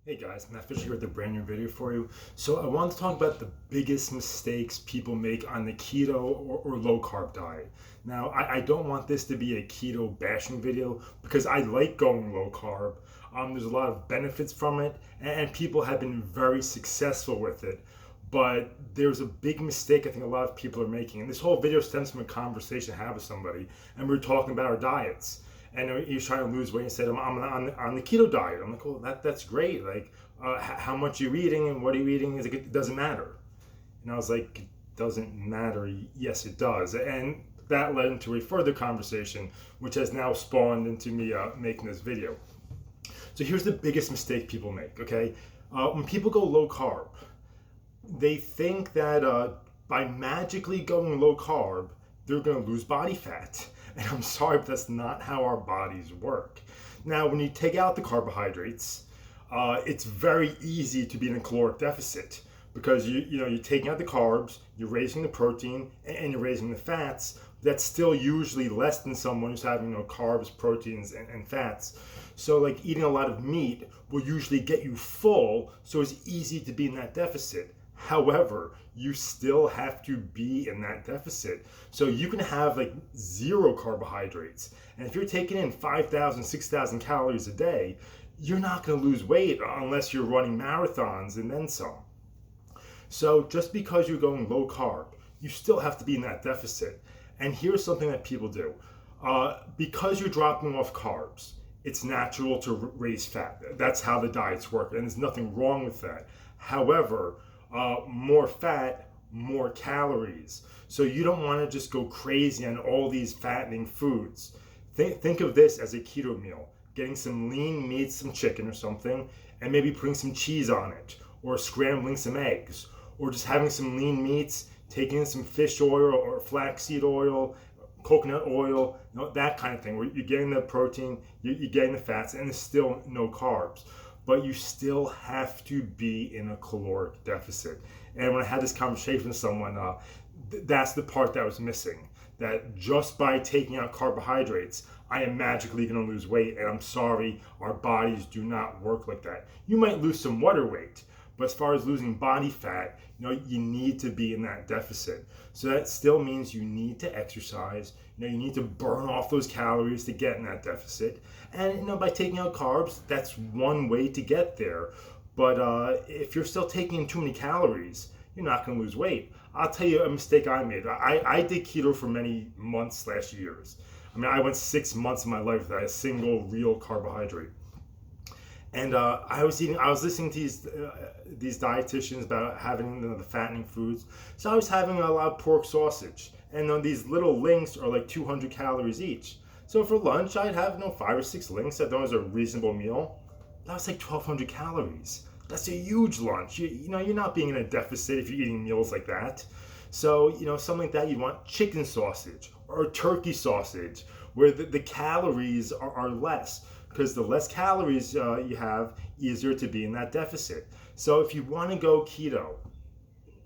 Hey guys, Matt Fisher here with a brand new video for you. So I want to talk about the biggest mistakes people make on the keto or low carb diet. Now, I don't want this to be a keto bashing video because I like going low carb. There's a lot of benefits from it and people have been very successful with it. But there's a big mistake I think a lot of people are making. And this whole video stems from a conversation I had with somebody, and we were talking about our diets. And he was trying to lose weight and said, I'm on the keto diet. I'm like, well, that's great. Like, how much you're eating and what are you eating? He's like, it doesn't matter. And I was like, it doesn't matter. Yes, it does. And that led into a further conversation, which has now spawned into me making this video. So here's the biggest mistake people make, okay? When people go low carb, they think that by magically going low carb, they're going to lose body fat. And I'm sorry, but that's not how our bodies work. Now, when you take out the carbohydrates, it's very easy to be in a caloric deficit because you're taking out the carbs, you're raising the protein, and you're raising the fats. That's still usually less than someone who's having carbs, proteins, and fats. So like eating a lot of meat will usually get you full, so it's easy to be in that deficit. However, you still have to be in that deficit. So you can have like zero carbohydrates. And if you're taking in 5,000, 6,000 calories a day, you're not going to lose weight unless you're running marathons and then some. So just because you're going low carb, you still have to be in that deficit. And here's something that people do. Because you're dropping off carbs, it's natural to raise fat. That's how the diets work, and there's nothing wrong with that. However, more fat, more calories. So you don't want to just go crazy on all these fattening foods. Think of this as a keto meal. Getting some lean meat, some chicken or something, and maybe putting some cheese on it, or scrambling some eggs, or just having some lean meats, taking in some fish oil or flaxseed oil, coconut oil, that kind of thing, where you're getting the protein, you're getting the fats, and there's still no carbs. But you still have to be in a caloric deficit. And when I had this conversation with someone, that's the part that was missing. That just by taking out carbohydrates, I am magically going to lose weight. And I'm sorry, our bodies do not work like that. You might lose some water weight, but as far as losing body fat, you need to be in that deficit. So that still means you need to exercise. You need to burn off those calories to get in that deficit. And by taking out carbs, that's one way to get there. But if you're still taking in too many calories, you're not going to lose weight. I'll tell you a mistake I made. I did keto for many months/years. I went 6 months of my life without a single real carbohydrate. And I was listening to these dietitians about having the fattening foods. So I was having a lot of pork sausage, and these little links are like 200 calories each. So for lunch, I'd have 5 or 6 links. I thought it was a reasonable meal. That was like 1,200 calories. That's a huge lunch. You're not being in a deficit if you're eating meals like that. So something like that, you want chicken sausage or turkey sausage, where the calories are less. Because the less calories you have, easier to be in that deficit. So if you want to go keto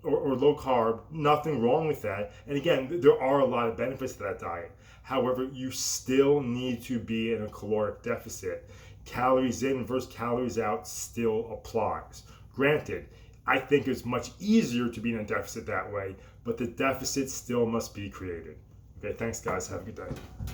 or low carb, nothing wrong with that. And again, there are a lot of benefits to that diet. However, you still need to be in a caloric deficit. Calories in versus calories out still applies. Granted, I think it's much easier to be in a deficit that way, but the deficit still must be created. Okay, thanks guys. Have a good day.